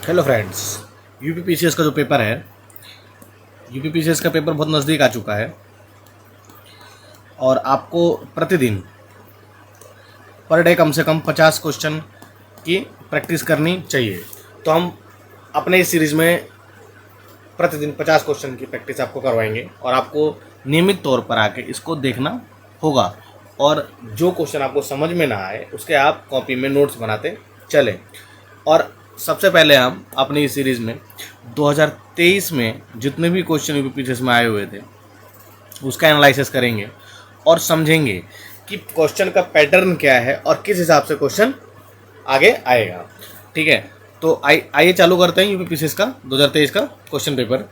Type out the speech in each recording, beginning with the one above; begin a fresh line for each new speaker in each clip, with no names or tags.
Hello friends. UPPCS का जो paper है, यूपीपीसीएस का पेपर बहुत नज़दीक आ चुका है और आपको प्रतिदिन पर डे कम से कम 50 क्वेश्चन की प्रैक्टिस करनी चाहिए। तो हम अपने इस सीरीज़ में प्रतिदिन 50 क्वेश्चन की प्रैक्टिस आपको करवाएंगे और आपको नियमित तौर पर आके इसको देखना होगा और जो क्वेश्चन आपको समझ में ना आए उसके आप कॉपी में नोट्स बनाते चलें। और सबसे पहले हम अपनी इस सीरीज़ में 2023 में जितने भी क्वेश्चन यूपीपीसीएस में आए हुए थे उसका एनालिसिस करेंगे और समझेंगे कि क्वेश्चन का पैटर्न क्या है और किस हिसाब से क्वेश्चन आगे आएगा। ठीक है, तो आइए चालू करते हैं यूपीपीसीएस का 2023 का क्वेश्चन पेपर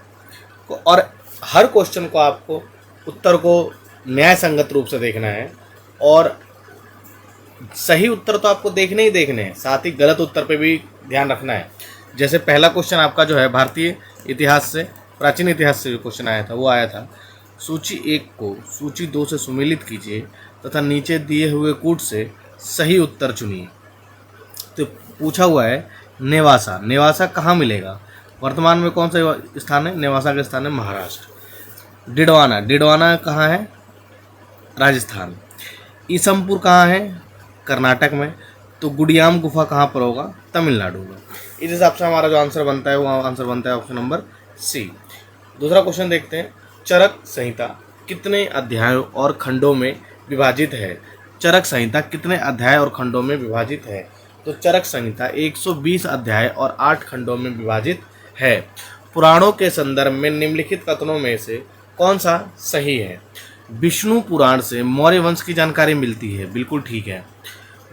को। और हर क्वेश्चन को आपको उत्तर को न्याय संगत रूप से देखना है और सही उत्तर तो आपको देखने ही देखने हैं, साथ ही गलत उत्तर पे भी ध्यान रखना है। जैसे पहला क्वेश्चन आपका जो है भारतीय इतिहास से, प्राचीन इतिहास से जो क्वेश्चन आया था वो आया था, सूची 1 को सूची 2 से सुमेलित कीजिए तथा नीचे दिए हुए कूट से सही उत्तर चुनिए। तो पूछा हुआ है नेवासा। नेवासा कहाँ मिलेगा? वर्तमान में कौन सा स्थान है? नेवासा का स्थान है महाराष्ट्र। डिडवाना, डिडवाना कहाँ है? राजस्थान। ईसमपुर कहाँ है? कर्नाटक में। तो गुडियाम गुफा कहाँ पर होगा? तमिलनाडु में। इस हिसाब से हमारा जो आंसर बनता है वो आंसर बनता है ऑप्शन नंबर सी। दूसरा क्वेश्चन देखते हैं, चरक संहिता कितने अध्यायों और खंडों में विभाजित है? चरक संहिता कितने अध्याय और खंडों में विभाजित है? तो चरक संहिता 120 अध्याय और 8 खंडों में विभाजित है। पुराणों के संदर्भ में निम्नलिखित कथनों में से कौन सा सही है? विष्णु पुराण से मौर्य वंश की जानकारी मिलती है, बिल्कुल ठीक है।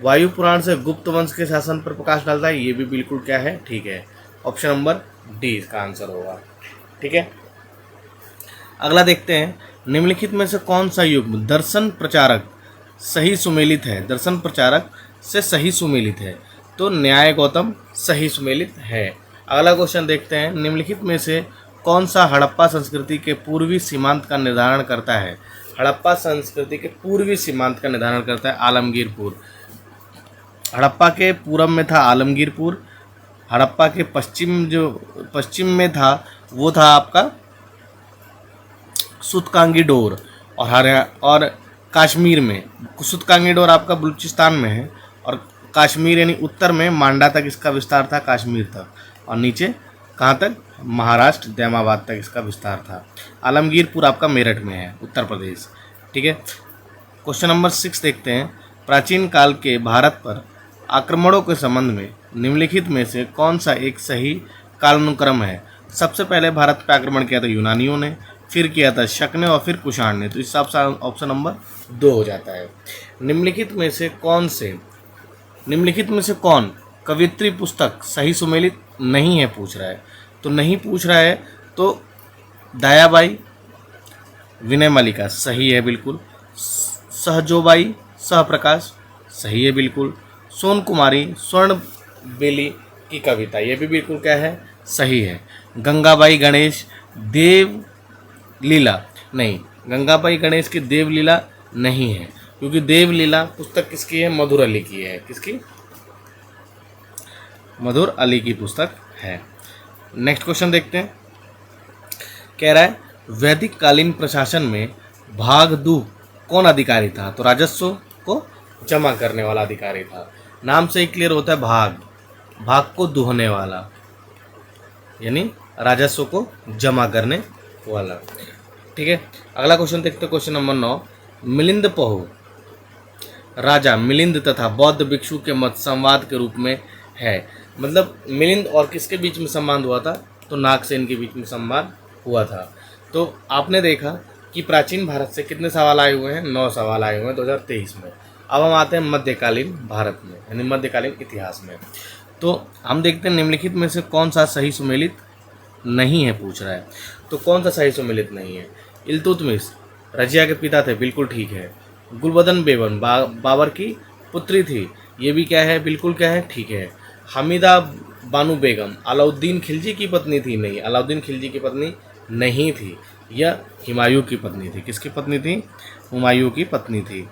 वायु पुराण से गुप्त वंश के शासन पर प्रकाश डालता है, ये भी बिल्कुल क्या है? ठीक है। ऑप्शन नंबर डी इसका आंसर होगा। ठीक है, अगला देखते हैं, निम्नलिखित में से कौन सा युग्म दर्शन प्रचारक सही सुमेलित है? दर्शन प्रचारक से सही सुमेलित है, तो न्याय गौतम सही सुमेलित है। अगला क्वेश्चन देखते हैं, निम्नलिखित में से कौन सा हड़प्पा संस्कृति के पूर्वी सीमांत का निर्धारण करता है? हड़प्पा संस्कृति के पूर्वी सीमांत का निर्धारण करता है आलमगीरपुर। हड़प्पा के पूर्व में था आलमगीरपुर, हड़प्पा के पश्चिम में था वो था आपका सुतकांगी डोर, और कश्मीर में सुतकांगी डोर आपका बलूचिस्तान में है और कश्मीर यानी उत्तर में मांडा तक इसका विस्तार था, कश्मीर तक, और नीचे कहाँ तक? महाराष्ट्र दैमाबाद तक इसका विस्तार था। आलमगीरपुर आपका मेरठ में है, उत्तर प्रदेश। ठीक है, क्वेश्चन नंबर 6 देखते हैं, प्राचीन काल के भारत पर आक्रमणों के संबंध में निम्नलिखित में से कौन सा एक सही कालानुक्रम है? सबसे पहले भारत पर आक्रमण किया था यूनानियों ने, फिर किया था शक ने और फिर कुषाण ने, तो इस हिसाब से ऑप्शन नंबर 2 हो जाता है। निम्नलिखित में से कौन कवियत्री पुस्तक सही सुमेलित नहीं है पूछ रहा है? तो नहीं पूछ रहा है तो दयाबाई विनय मल्लिका सही है बिल्कुल। सहजोबाई सहप्रकाश सही है बिल्कुल। सोन कुमारी स्वर्ण बेली की कविता, ये भी बिल्कुल क्या है? सही है। गंगाबाई गणेश देव लीला, नहीं, गंगाबाई गणेश की देवलीला नहीं है, क्योंकि देवलीला पुस्तक किसकी है? मधुर अली की है। किसकी? मधुर अली की पुस्तक है। नेक्स्ट क्वेश्चन देखते हैं, कह रहा है वैदिक कालीन प्रशासन में भागदू कौन अधिकारी था? तो राजस्व को जमा करने वाला अधिकारी था। नाम से ही क्लियर होता है, भाग को दुहने वाला, यानी राजस्व को जमा करने वाला। ठीक है, अगला क्वेश्चन देखते हैं, क्वेश्चन नंबर 9, मिलिंद पहु राजा मिलिंद तथा बौद्ध भिक्षु के मत संवाद के रूप में है। मतलब मिलिंद और किसके बीच में संवाद हुआ था? तो नागसेन के बीच में संवाद हुआ था। तो आपने देखा कि प्राचीन भारत से कितने सवाल आए हुए हैं? 9 सवाल आए हुए हैं 2023 में। अब हम आते हैं मध्यकालीन भारत में, यानी मध्यकालीन इतिहास में। तो हम देखते हैं निम्नलिखित में से कौन सा सही सुमेलित नहीं है पूछ रहा है। तो कौन सा सही सुमेलित नहीं है? इल्तुतमिश रजिया के पिता थे, बिल्कुल ठीक है। गुलबदन बेगम बाबर की पुत्री थी, ये भी क्या है? बिल्कुल क्या है? ठीक है। हमीदा बानो बेगम अलाउद्दीन खिलजी की पत्नी थी, नहीं, अलाउद्दीन खिलजी की पत्नी नहीं थी, यह हुमायूं की पत्नी थी। किसकी पत्नी थी? हुमायूं की पत्नी थी।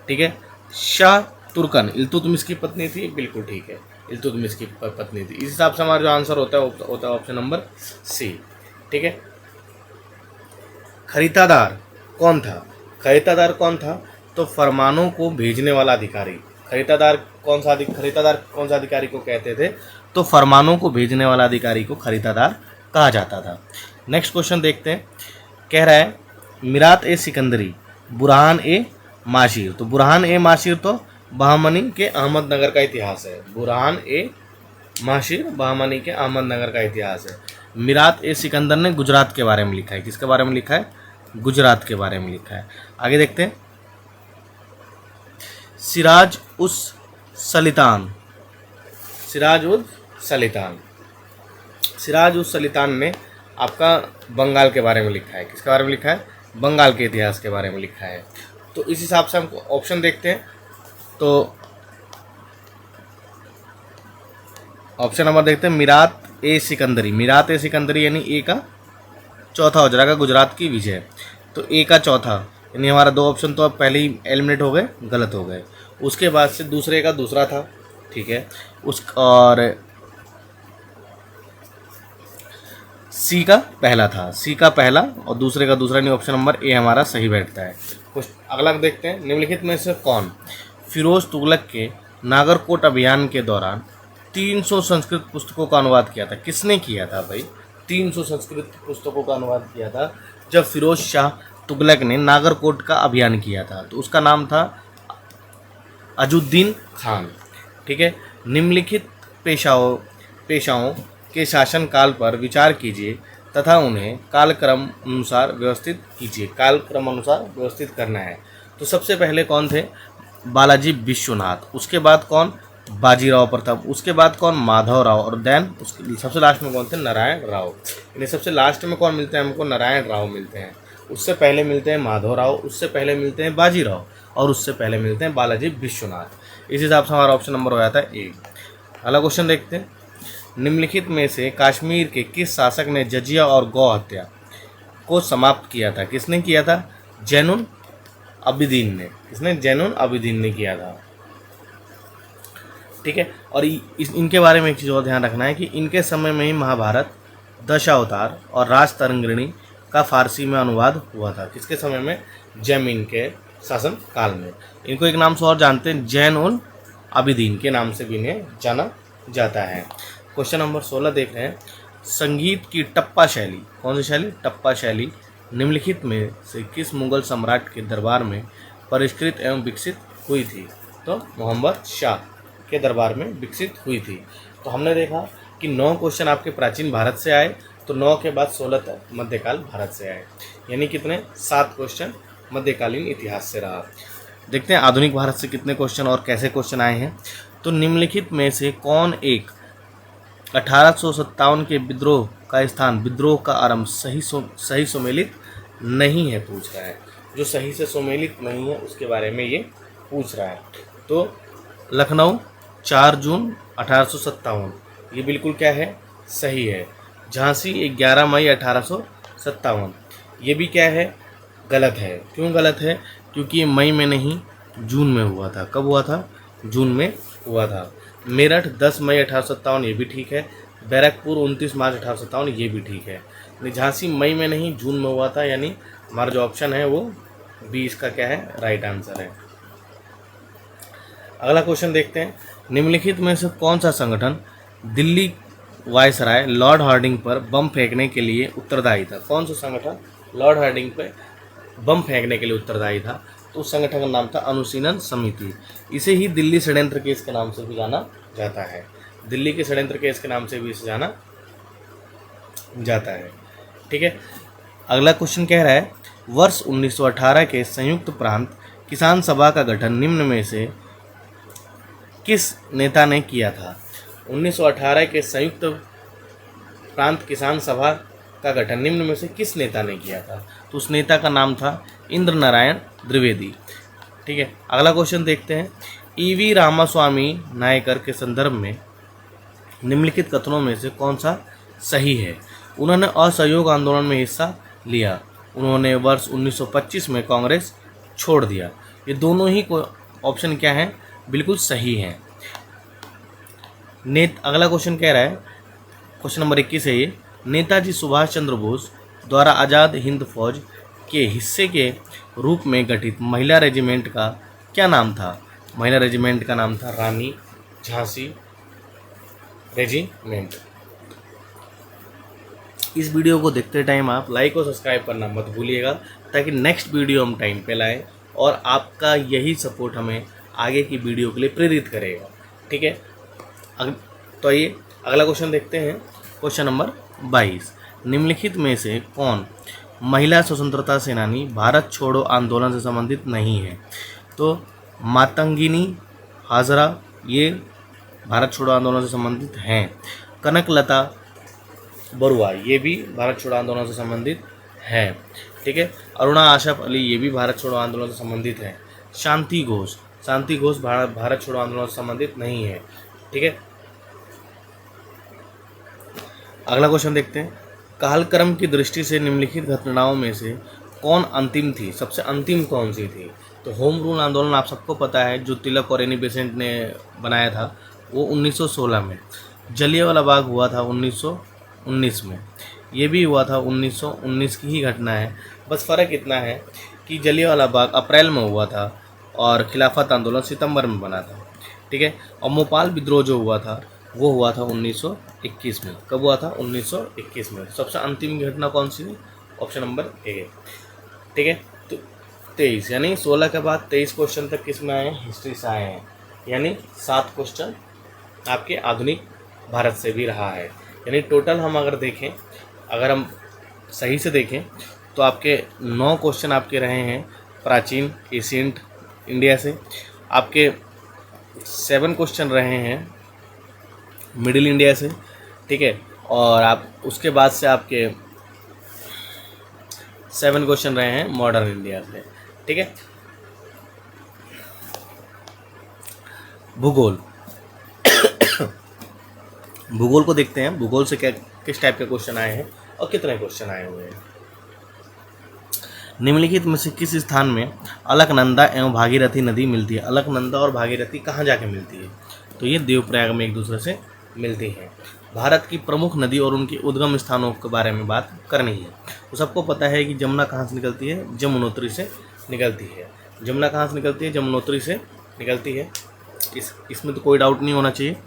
ठीक है। शाह तुर्कन इल्तुतमिश की पत्नी थी, बिल्कुल ठीक है। इल्तुतमिश की पत्नी थी। इस हिसाब से हमारा जो आंसर होता है ऑप्शन नंबर सी। ठीक है। खरीदादार कौन था? खरीदादार कौन था? तो फरमानों को भेजने वाला अधिकारी। खरीदादार कौन सा अधिकारी को कहते थे? तो फरमानों को भेजने वाला अधिकारी को खरीदादार कहा जाता था। नेक्स्ट क्वेश्चन देखते हैं। कह रहा है मिरात ए सिकंदरी बुरहान ए माशिर। तो बुरहान ए माशिर तो बहामनी के अहमदनगर का इतिहास है। बुरहान ए माशिर बहामनी के अहमदनगर का इतिहास है। मिरात ए सिकंदर ने गुजरात के बारे में लिखा है। किसके बारे में लिखा है? गुजरात के बारे में लिखा है। आगे देखते हैं। सिराज उस सलितान ने आपका बंगाल के बारे में लिखा है। किसके बारे में लिखा है? बंगाल के इतिहास के बारे में लिखा है। तो इस हिसाब से हम ऑप्शन देखते हैं। तो ऑप्शन नंबर देखते हैं मिरात ए सिकंदरी यानी ए का चौथा हो जाएगा गुजरात की विजय। तो ए का चौथा यानी हमारा दो ऑप्शन तो अब पहले ही एलिमिनेट हो गए, गलत हो गए। उसके बाद से दूसरे का दूसरा था। ठीक है। और सी का पहला और दूसरे का दूसरा, नहीं ऑप्शन नंबर ए हमारा सही बैठता है। कुछ अगला देखते हैं। निम्नलिखित में से कौन फिरोज तुगलक के नागरकोट अभियान के दौरान 300 संस्कृत पुस्तकों का अनुवाद किया था? किसने किया था भाई? 300 संस्कृत पुस्तकों का अनुवाद किया था जब फिरोज शाह तुगलक ने नागरकोट का अभियान किया था। तो उसका नाम था अजुद्दीन खान। ठीक है। निम्नलिखित पेशाओं के शासनकाल पर विचार कीजिए तथा उन्हें कालक्रम अनुसार व्यवस्थित कीजिए। कालक्रम अनुसार व्यवस्थित करना है। तो सबसे पहले कौन थे? बालाजी विश्वनाथ। उसके बाद कौन? बाजीराव प्रताप। उसके बाद कौन? माधव राव। और देन उसके सबसे लास्ट में कौन थे? नारायण राव। यानी सबसे लास्ट में कौन मिलते हैं हमको? नारायण राव मिलते हैं। उससे पहले मिलते हैं माधव राव, उससे पहले मिलते हैं बाजीराव और उससे पहले मिलते हैं बालाजी विश्वनाथ। इस हिसाब से हमारा ऑप्शन नंबर हो जाता है ए। अगला क्वेश्चन देखते हैं। निम्नलिखित में से कश्मीर के किस शासक ने जजिया और गौ हत्या को समाप्त किया था? किसने किया था? जैनुल अबिदीन ने। किसने? जैनुल अबिदीन ने किया था। ठीक है। और इनके बारे में एक चीज़ और ध्यान रखना है कि इनके समय में ही महाभारत, दशावतार और राज तरंगिणी का फारसी में अनुवाद हुआ था। किसके समय में? जैमिन के शासन काल में। इनको एक नाम से और जानते हैं, जैन उल आबिदीन के नाम से भी इन्हें जाना जाता है। क्वेश्चन नंबर 16 देख रहे हैं। संगीत की टप्पा शैली, कौन सी शैली? टप्पा शैली निम्नलिखित में से किस मुगल सम्राट के दरबार में परिष्कृत एवं विकसित हुई थी? तो मोहम्मद शाह के दरबार में विकसित हुई थी। तो हमने देखा कि 9 क्वेश्चन आपके प्राचीन भारत से आए, तो 9 के बाद 16 तक मध्यकाल भारत से आए। यानी कितने? 7 क्वेश्चन मध्यकालीन इतिहास से रहा। देखते हैं आधुनिक भारत से कितने क्वेश्चन और कैसे क्वेश्चन आए हैं। तो निम्नलिखित में से कौन एक 1857 के विद्रोह का आरंभ सही सुमेलित नहीं है पूछ रहा है। जो सही से सुमेलित नहीं है उसके बारे में ये पूछ रहा है। तो लखनऊ 4 जून 1857 ये बिल्कुल क्या है? सही है। झांसी 11 मई 1857 ये भी क्या है? गलत है। क्यों गलत है? क्योंकि ये मई में नहीं जून में हुआ था। कब हुआ था? जून में हुआ था। मेरठ 10 मई 1857 ये भी ठीक है। बैरकपुर 29 मार्च 1857 ये भी ठीक है। झांसी मई में नहीं जून में हुआ था, यानी हमारा जो ऑप्शन है वो 20 का क्या है? राइट आंसर है। अगला क्वेश्चन देखते हैं। निम्नलिखित में से कौन सा संगठन दिल्ली वायसराय लॉर्ड हार्डिंग पर बम फेंकने के लिए उत्तरदायी था? कौन सा संगठन लॉर्ड हार्डिंग पर बम फेंकने के लिए उत्तरदायी था? तो उस संगठन का नाम था अनुशीलन समिति। इसे ही दिल्ली षड्यंत्र केस के नाम से भी जाना जाता है। दिल्ली के षड्यंत्र केस के नाम से भी इसे जाना जाता है। ठीक है। अगला क्वेश्चन कह रहा है वर्ष 1918 के संयुक्त प्रांत किसान सभा का गठन निम्न में से किस नेता ने किया था? 1918 के संयुक्त प्रांत किसान सभा का गठन निम्न में से किस नेता ने किया था? तो उस नेता का नाम था इंद्र नारायण द्विवेदी। ठीक है। अगला क्वेश्चन देखते हैं। ईवी रामास्वामी नायकर के संदर्भ में निम्नलिखित कथनों में से कौन सा सही है? उन्होंने असहयोग आंदोलन में हिस्सा लिया। उन्होंने वर्ष 1925 में कांग्रेस छोड़ दिया। ये दोनों ही ऑप्शन क्या हैं? बिल्कुल सही हैं। अगला क्वेश्चन कह रहा है, क्वेश्चन नंबर 21 है ये, नेताजी सुभाष चंद्र बोस द्वारा आज़ाद हिंद फौज के हिस्से के रूप में गठित महिला रेजिमेंट का क्या नाम था? महिला रेजिमेंट का नाम था रानी झांसी रेजिमेंट। इस वीडियो को देखते टाइम आप लाइक और सब्सक्राइब करना मत भूलिएगा, ताकि नेक्स्ट वीडियो हम टाइम पे लाएं और आपका यही सपोर्ट हमें आगे की वीडियो के लिए प्रेरित करेगा। ठीक है, तो आइए अगला क्वेश्चन देखते हैं। क्वेश्चन नंबर 22, निम्नलिखित में से कौन महिला स्वतंत्रता सेनानी भारत छोड़ो आंदोलन से संबंधित नहीं है? तो मातंगिनी हाजरा ये भारत छोड़ो आंदोलन से संबंधित हैं। कनकलता बरुआ ये भी भारत छोड़ो आंदोलन से संबंधित है। ठीक है, अरुणा आशफ अली ये भी भारत छोड़ो आंदोलन से संबंधित है। शांति घोष भारत छोड़ो आंदोलन से संबंधित नहीं है। ठीक है, अगला क्वेश्चन देखते हैं। कालक्रम की दृष्टि से निम्नलिखित घटनाओं में से कौन अंतिम थी? सबसे अंतिम कौन सी थी? तो होम रूल आंदोलन आप सबको पता है, जो तिलक और एनी बेसेंट ने बनाया था, वो 1916 में। जलियांवाला बाग हुआ था 1919 में। ये भी हुआ था 1919 की ही घटना है। बस फ़र्क इतना है कि जलियांवाला बाग अप्रैल में हुआ था और खिलाफत आंदोलन सितंबर में बना था। ठीक है, और भोपाल विद्रोह जो हुआ था वो हुआ था 1921 में। कब हुआ था? 1921 में। सबसे अंतिम घटना कौन सी थी? Option number A. ठीक है, तो 23 यानी 16 के बाद 23 क्वेश्चन तक किस में आए हैं? हिस्ट्री से आए हैं। यानी 7 क्वेश्चन आपके आधुनिक भारत से भी रहा है। यानी टोटल हम अगर देखें, अगर हम सही से देखें तो आपके 9 क्वेश्चन आपके रहे हैं प्राचीन एशियंट इंडिया से। आपके 7 क्वेश्चन रहे हैं मिडिल इंडिया से। ठीक है, और आप उसके बाद से आपके 7 क्वेश्चन रहे हैं मॉडर्न इंडिया से। ठीक है, भूगोल भूगोल को देखते हैं। भूगोल से क्या किस टाइप के क्वेश्चन आए हैं और कितने क्वेश्चन आए हुए हैं। निम्नलिखित में से किस स्थान में अलकनंदा एवं भागीरथी नदी मिलती है? अलकनंदा और भागीरथी कहाँ जाके मिलती है? तो ये देवप्रयाग में एक दूसरे से मिलती हैं। भारत की प्रमुख नदी और उनके उद्गम स्थानों के बारे में बात करनी है। तो सबको पता है कि जमुना कहाँ से निकलती है? जमुनोत्री से निकलती है। जमुना कहाँ से निकलती है? जमुनोत्री से निकलती है। इसमें तो कोई डाउट नहीं होना चाहिए।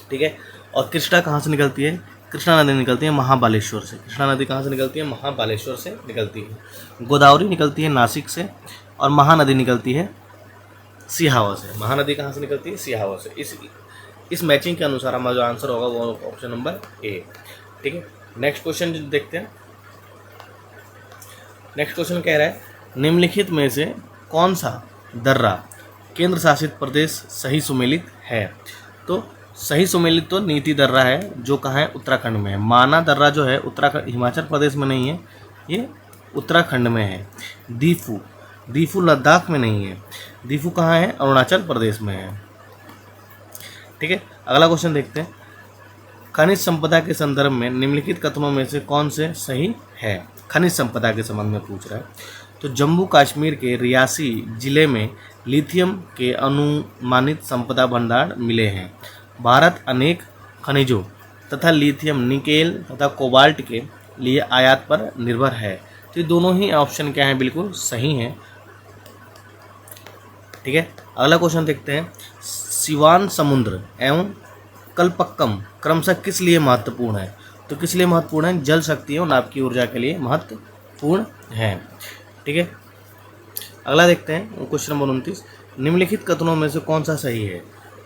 ठीक है, और कृष्णा कहाँ से निकलती है? कृष्णा नदी निकलती है महाबालेश्वर से। कृष्णा नदी कहाँ से निकलती है? महाबालेश्वर से निकलती है। गोदावरी निकलती है नासिक से और महानदी निकलती है सिहावा से। महानदी कहाँ से निकलती है? सिहावा से। इस मैचिंग के अनुसार हमारा जो आंसर होगा वो ऑप्शन नंबर ए। ठीक है, नेक्स्ट क्वेश्चन देखते हैं। नेक्स्ट क्वेश्चन कह रहा है, निम्नलिखित में से कौन सा दर्रा केंद्र शासित प्रदेश सही सुमेलित है? तो सही सुमेलित तो नीति दर्रा है, जो कहाँ है? उत्तराखंड में है। माना दर्रा जो है उत्तराखंड, हिमाचल प्रदेश में नहीं है, ये उत्तराखंड में है। दीफू लद्दाख में नहीं है। दीफू कहाँ है? अरुणाचल प्रदेश में है। ठीक है, अगला क्वेश्चन देखते हैं। खनिज संपदा के संदर्भ में निम्नलिखित कथनों में से कौन से सही है? खनिज संपदा के संबंध में पूछ रहा है। तो जम्मू कश्मीर के रियासी जिले में लिथियम के अनुमानित संपदा भंडार मिले हैं। भारत अनेक खनिजों तथा लिथियम, निकेल तथा कोबाल्ट के लिए आयात पर निर्भर है। तो ये दोनों ही ऑप्शन क्या हैं? बिल्कुल सही हैं। ठीक है, अगला क्वेश्चन देखते हैं। सिवान समुद्र एवं कल्पक्कम क्रमशः किस लिए महत्वपूर्ण है? तो किस लिए महत्वपूर्ण है? जल शक्ति और नाभिकीय ऊर्जा के लिए महत्वपूर्ण है। ठीक है, अगला देखते हैं क्वेश्चन नंबर 29। निम्नलिखित कथनों में से कौन सा सही है?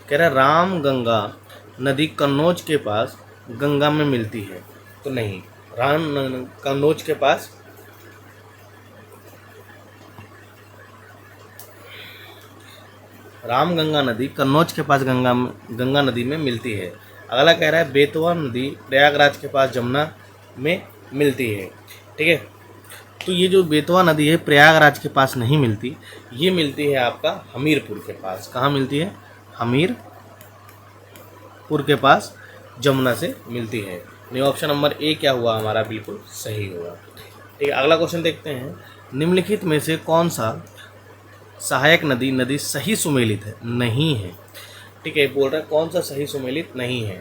कह रहा है राम गंगा नदी कन्नौज के पास गंगा में मिलती है। तो नहीं, कन्नौज के पास रामगंगा नदी कन्नौज के पास गंगा नदी में मिलती है। अगला कह रहा है बेतवा नदी प्रयागराज के पास जमुना में मिलती है। ठीक है, तो ये जो बेतवा नदी है प्रयागराज के पास नहीं मिलती, ये मिलती है आपका हमीरपुर के पास। कहाँ मिलती है? हमीरपुर के पास जमुना से मिलती है। नहीं, ऑप्शन नंबर ए क्या हुआ हमारा? बिल्कुल सही हुआ। ठीक है, अगला क्वेश्चन देखते हैं। निम्नलिखित में से कौन सा सहायक नदी सही सुमेलित है? नहीं है। ठीक ठीक है, बोल रहा है कौन सा सही सुमेलित नहीं है,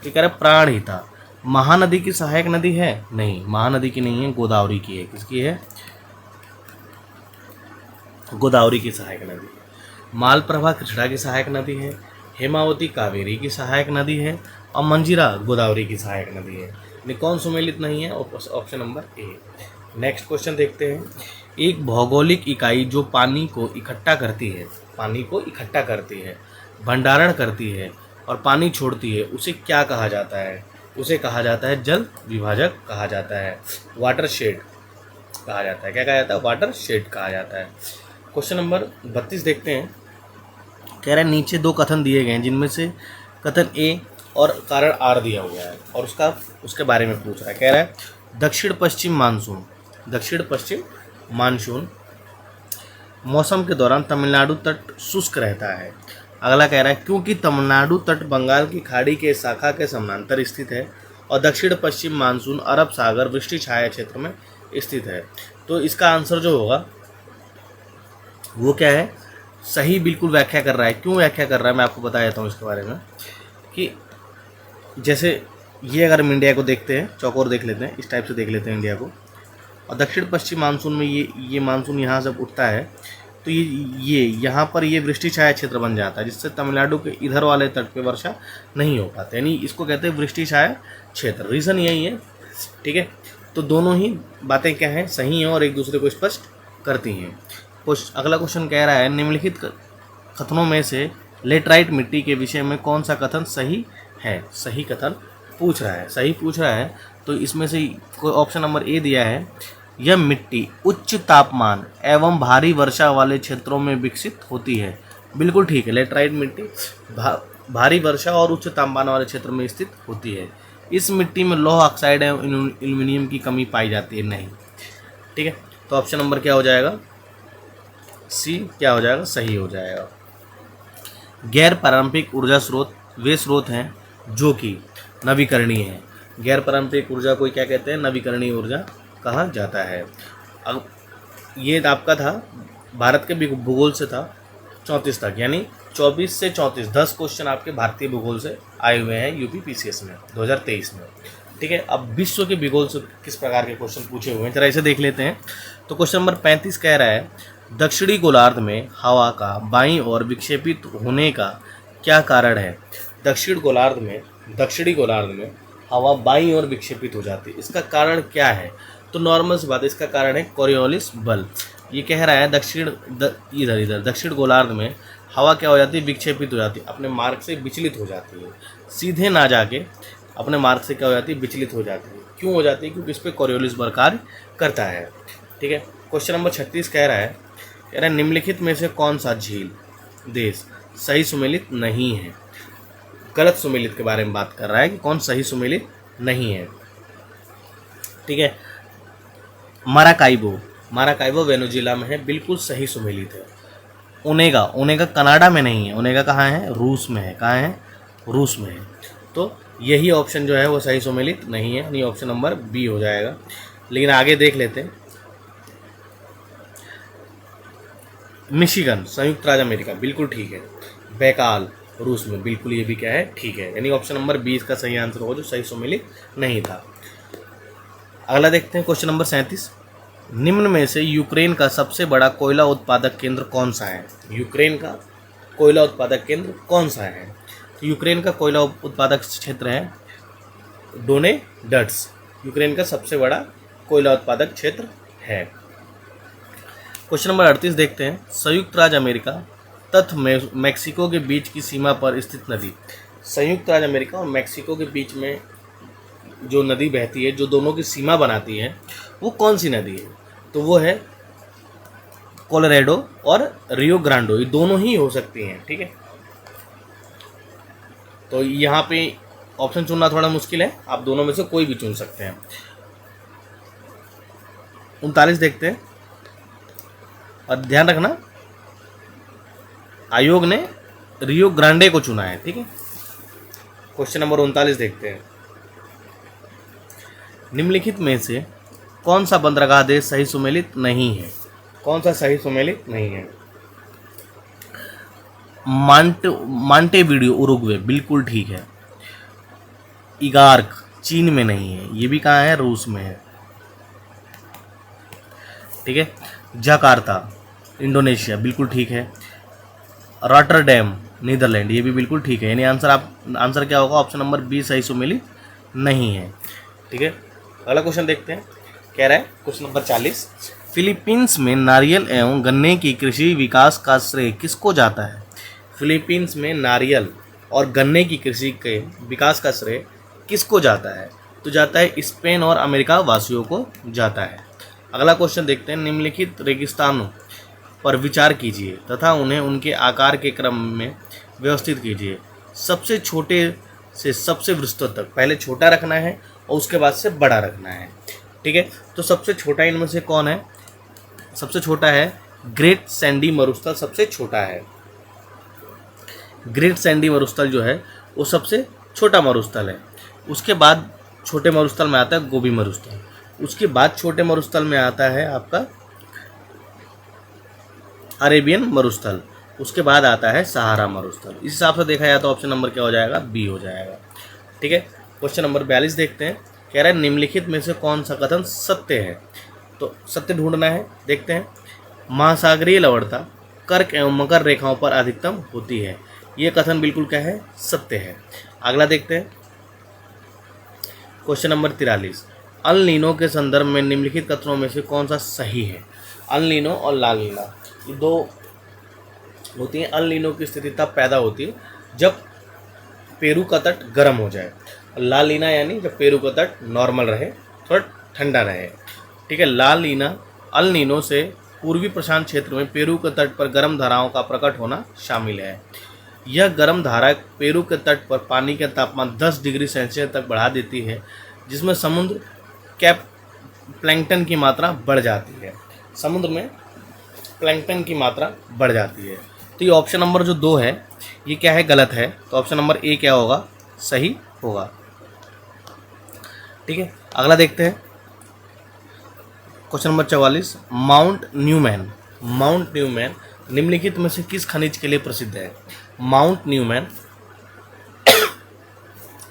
तो कह रहा है प्राणहिता। महानदी की सहायक नदी है? नहीं, महानदी की नहीं है, गोदावरी की है। किसकी है? गोदावरी की सहायक नदी है। मालप्रभा कृष्णा की सहायक नदी है, हेमावती कावेरी की सहायक नदी है, और मंजीरा गोदावरी की सहायक नदी है। यानी कौन सुमेलित नहीं है? Option number A. Next question देखते हैं। एक भौगोलिक इकाई जो पानी को इकट्ठा करती है, पानी को इकट्ठा करती है, भंडारण करती है और पानी छोड़ती है, उसे क्या कहा जाता है? उसे कहा जाता है जल विभाजक कहा जाता है, वाटर शेड कहा जाता है। क्या कहा जाता है? वाटर शेड कहा जाता है। क्वेश्चन नंबर 32 देखते हैं। कह रहा है नीचे दो कथन दिए गए हैं, जिनमें से कथन ए और कारण आर दिया हुआ है, और उसके बारे में पूछ रहा है। कह रहा है दक्षिण पश्चिम मानसून, दक्षिण पश्चिम मानसून मौसम के दौरान तमिलनाडु तट शुष्क रहता है। अगला कह रहा है क्योंकि तमिलनाडु तट बंगाल की खाड़ी के शाखा के समानांतर स्थित है और दक्षिण पश्चिम मानसून अरब सागर वृष्टि छाया क्षेत्र में स्थित है। तो इसका आंसर जो होगा वो क्या है? सही बिल्कुल व्याख्या कर रहा है। क्यों व्याख्या कर रहा है मैं आपको बता देता हूँ इसके बारे में। कि जैसे ये अगर हम इंडिया को देखते हैं, चौकोर देख लेते हैं, इस टाइप से देख लेते हैं इंडिया को, और दक्षिण पश्चिम मानसून में ये मानसून यहाँ से उठता है, तो ये यहाँ पर ये वृष्टि छाया क्षेत्र बन जाता है, जिससे तमिलनाडु के इधर वाले तट पे वर्षा नहीं हो पाती, यानी इसको कहते हैं वृष्टि छाया क्षेत्र। रीज़न यही है, ठीक है। तो दोनों ही बातें क्या हैं? सही हैं और एक दूसरे को स्पष्ट करती हैं। अगला क्वेश्चन कह रहा है निम्नलिखित कथनों में से लेटराइट मिट्टी के विषय में कौन सा कथन सही है? सही कथन पूछ रहा है, सही पूछ रहा है। तो इसमें से कोई ऑप्शन नंबर ए दिया है, यह मिट्टी उच्च तापमान एवं भारी वर्षा वाले क्षेत्रों में विकसित होती है। बिल्कुल ठीक है, लेटराइट मिट्टी भारी वर्षा और उच्च तापमान वाले क्षेत्र में स्थित होती है। इस मिट्टी में लौह ऑक्साइड एवं एल्यूमिनियम की कमी पाई जाती है? नहीं। ठीक है, तो ऑप्शन नंबर क्या हो जाएगा? सी क्या हो जाएगा? सही हो जाएगा। गैर पारंपरिक ऊर्जा स्रोत वे स्रोत हैं जो कि नवीकरणीय हैं। गैर पारंपरिक ऊर्जा को क्या कहते हैं? नवीकरणीय ऊर्जा कहा जाता है। अब ये आपका था भारत के भूगोल से था 34 तक, यानी 24 से 34 10 क्वेश्चन आपके भारतीय भूगोल से आए हुए हैं यूपी पीसीएस में 2023 में। ठीक है, अब विश्व के भूगोल से किस प्रकार के क्वेश्चन पूछे हुए हैं जरा इसे देख लेते हैं। तो क्वेश्चन नंबर 35 कह रहा है दक्षिणी गोलार्ध में हवा का बाईं ओर विक्षेपित होने का क्या कारण है? दक्षिणी गोलार्ध में हवा बाईं ओर विक्षेपित हो जाती है, इसका कारण क्या है? तो नॉर्मल सी बात है, इसका कारण है कोरियोलिस बल। ये कह रहा है दक्षिण गोलार्ध में हवा क्या हो जाती है? विक्षेपित हो जाती है, अपने मार्ग से विचलित हो जाती है, सीधे ना जाके अपने मार्ग से क्या हो जाती है? विचलित हो जाती है। क्यों हो जाती है? क्योंकि इस पर कोरियोलिस बल कार्य करता है। ठीक है, क्वेश्चन नंबर 36 कह रहा है निम्नलिखित में से कौन सा झील देश सही सुमेलित नहीं है? गलत सुमेलित के बारे में बात कर रहा है कि कौन सही सुमेलित नहीं है। ठीक है, माराकाइबो वेनेजुएला में है, बिल्कुल सही सुमेलित है। ओनेगा कनाडा में नहीं है, ओनेगा कहाँ है? रूस में है। कहाँ है? रूस में है। तो यही ऑप्शन जो है वो सही सुमेलित नहीं है, यानी ऑप्शन नंबर बी हो जाएगा। लेकिन आगे देख लेते हैं। मिशिगन संयुक्त राज्य अमेरिका, बिल्कुल ठीक है। बैकाल रूस में, बिल्कुल ये भी क्या है? ठीक है, यानी ऑप्शन नंबर 20 का सही आंसर होगा जो सही सुमेलित नहीं था। अगला देखते हैं क्वेश्चन नंबर 37। निम्न में से यूक्रेन का सबसे बड़ा कोयला उत्पादक केंद्र कौन सा है? यूक्रेन का कोयला उत्पादक केंद्र कौन सा है? तो यूक्रेन का कोयला उत्पादक क्षेत्र है डोनेट्स्क। यूक्रेन का सबसे बड़ा कोयला उत्पादक क्षेत्र है। क्वेश्चन नंबर 38 देखते हैं। संयुक्त राज्य अमेरिका तथा मैक्सिको के बीच की सीमा पर स्थित नदी। संयुक्त राज्य अमेरिका और मैक्सिको के बीच में जो नदी बहती है, जो दोनों की सीमा बनाती है, वो कौन सी नदी है? तो वो है कोलोराडो और रियो ग्रांडो, ये दोनों ही हो सकती हैं। ठीक है, तो यहाँ पे ऑप्शन चुनना थोड़ा मुश्किल है, आप दोनों में से कोई भी चुन सकते हैं। 39 देखते हैं, और ध्यान रखना आयोग ने रियो ग्रांडे को चुना है। ठीक है, क्वेश्चन नंबर 39 देखते हैं। निम्नलिखित में से कौन सा बंदरगाह देश सही सुमेलित नहीं है? कौन सा सही सुमेलित नहीं है? मांटेवीडियो उरुग्वे, बिल्कुल ठीक है। इगार्क चीन में नहीं है, ये भी कहाँ है, रूस में है, ठीक है। जकार्ता इंडोनेशिया, बिल्कुल ठीक है। रॉटरडैम नीदरलैंड, ये भी बिल्कुल ठीक है। यानी आंसर क्या होगा, ऑप्शन नंबर बी सही सुमेलित नहीं है, ठीक है। अगला क्वेश्चन देखते हैं, कह रहा है क्वेश्चन नंबर 40, फिलीपींस में नारियल एवं गन्ने की कृषि विकास का श्रेय किसको जाता है। फिलीपींस में नारियल और गन्ने की कृषि के विकास का श्रेय किसको जाता है, तो जाता है स्पेन और अमेरिका वासियों को जाता है। अगला क्वेश्चन देखते हैं, निम्नलिखित रेगिस्तानों पर विचार कीजिए तथा उन्हें उनके आकार के क्रम में व्यवस्थित कीजिए। सबसे छोटे से सबसे विस्तृत तक, पहले छोटा रखना है और उसके बाद से बड़ा रखना है, ठीक है। तो सबसे छोटा इनमें से कौन है, सबसे छोटा है ग्रेट सैंडी मरुस्थल, सबसे छोटा है। ग्रेट सैंडी मरुस्थल जो है वो सबसे छोटा मरुस्थल है। उसके बाद छोटे मरुस्थल में आता है गोबी मरुस्थल, उसके बाद छोटे मरुस्थल में आता है आपका अरेबियन मरुस्थल, उसके बाद आता है सहारा मरुस्थल। इस हिसाब से देखा जाए तो ऑप्शन नंबर क्या हो जाएगा, बी हो जाएगा, ठीक है। क्वेश्चन नंबर 42 देखते हैं, कह रहा है निम्नलिखित में से कौन सा कथन सत्य है, तो सत्य ढूंढना है। देखते हैं, महासागरीय लवणता कर्क एवं मकर रेखाओं पर अधिकतम होती है, ये कथन बिल्कुल क्या है, सत्य है। अगला देखते हैं, क्वेश्चन नंबर 43, अल नीनो के संदर्भ में निम्नलिखित कथनों में से कौन सा सही है। अल नीनो और लाल नीना ये दो होती हैं। अल नीनो की स्थिति तब पैदा होती है जब पेरू का तट गर्म हो जाए, लाल नीना यानी जब पेरू का तट नॉर्मल रहे, थोड़ा ठंडा रहे, ठीक है। लाल नीना अल नीनो से पूर्वी प्रशांत क्षेत्र में पेरू के तट पर गर्म धाराओं का प्रकट होना शामिल है। यह गर्म धारा पेरू के तट पर पानी का तापमान 10 डिग्री सेल्सियस तक बढ़ा देती है, जिसमें समुद्र कैप प्लैंकटन की मात्रा बढ़ जाती है। समुद्र में प्लैंकटन की मात्रा बढ़ जाती है। तो ये ऑप्शन नंबर जो 2 है ये क्या है, गलत है। तो ऑप्शन नंबर ए क्या होगा, सही होगा, ठीक है। अगला देखते हैं, क्वेश्चन नंबर 44, माउंट न्यूमैन निम्नलिखित में से किस खनिज के लिए प्रसिद्ध है। माउंट न्यूमैन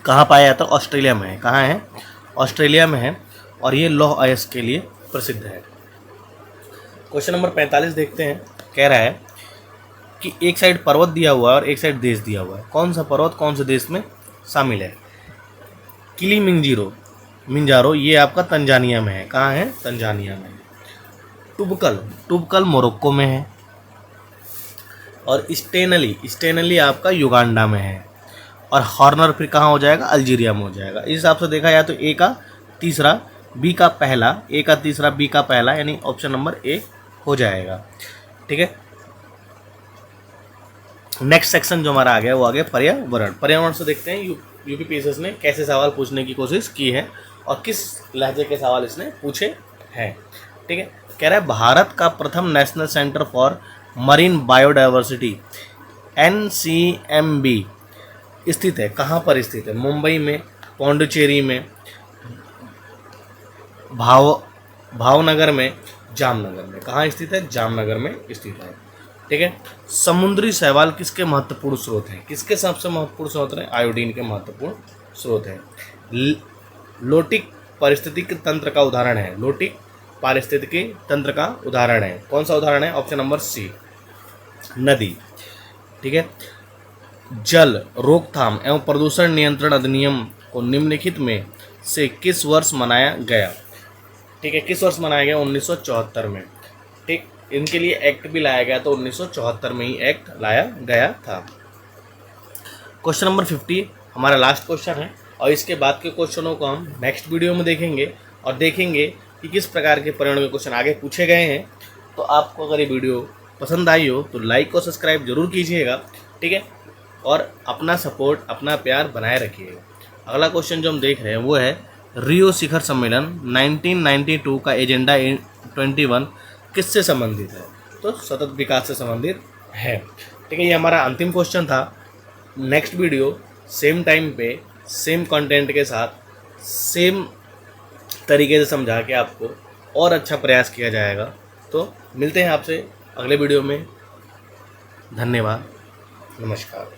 कहाँ पाया जाता है, ऑस्ट्रेलिया में है। कहाँ है, ऑस्ट्रेलिया में है, और ये लौह अयस्क के लिए प्रसिद्ध है। क्वेश्चन नंबर 45 देखते हैं, कह रहा है कि एक साइड पर्वत दिया हुआ है और एक साइड देश दिया हुआ है, कौन सा पर्वत कौन से देश में शामिल है। किलिमंजारो ये आपका तंजानिया में है। कहाँ है, तंजानिया में। टुबकल मोरक्को में है, और स्टेनली आपका युगांडा में है, और हॉर्नर फिर कहाँ हो जाएगा, अल्जीरिया में हो जाएगा। इस हिसाब से देखा जाए तो ए का तीसरा बी का पहला, ए का तीसरा बी का पहला, यानी ऑप्शन नंबर ए हो जाएगा, ठीक है। नेक्स्ट सेक्शन जो हमारा आ गया वो आ गया पर्यावरण से देखते हैं यूपीपीएससी ने कैसे सवाल पूछने की कोशिश की है और किस लहजे के सवाल इसने पूछे हैं, ठीक है। कह रहा है भारत का प्रथम national centre for marine biodiversity NCMB स्थित है, कहाँ पर स्थित है, मुंबई में, पौंडुचेरी में, भावनगर में, जामनगर में। कहाँ स्थित है, जामनगर में स्थित है, ठीक है। समुद्री शैवाल किसके महत्वपूर्ण स्रोत हैं, किसके सबसे महत्वपूर्ण स्रोत हैं, आयोडीन के महत्वपूर्ण स्रोत हैं। लोटिक पारिस्थितिक तंत्र का उदाहरण है, लोटिक पारिस्थितिकी तंत्र का उदाहरण है, कौन सा उदाहरण है, ऑप्शन नंबर सी, नदी, ठीक है। जल रोकथाम एवं प्रदूषण नियंत्रण अधिनियम को निम्नलिखित में से किस वर्ष मनाया गया, ठीक है। किस वर्ष मनाया गया, 1974 में, ठीक। इनके लिए एक्ट भी लाया गया, तो 1974 में ही एक्ट लाया गया था। क्वेश्चन नंबर 50 हमारा लास्ट क्वेश्चन है, और इसके बाद के क्वेश्चनों को हम नेक्स्ट वीडियो में देखेंगे, और देखेंगे कि किस प्रकार के पर्यावरण के क्वेश्चन आगे पूछे गए हैं। तो आपको अगर ये वीडियो पसंद आई हो तो लाइक और सब्सक्राइब जरूर कीजिएगा, ठीक है, और अपना सपोर्ट, अपना प्यार बनाए रखिएगा। अगला क्वेश्चन जो हम देख रहे हैं वो है रियो शिखर सम्मेलन 1992 का एजेंडा 21 किससे संबंधित है, तो सतत विकास से संबंधित है, ठीक है। ये हमारा अंतिम क्वेश्चन था। नेक्स्ट वीडियो सेम टाइम पे सेम कंटेंट के साथ सेम तरीके से समझा के आपको और अच्छा प्रयास किया जाएगा। तो मिलते हैं आपसे अगले वीडियो में। धन्यवाद। नमस्कार।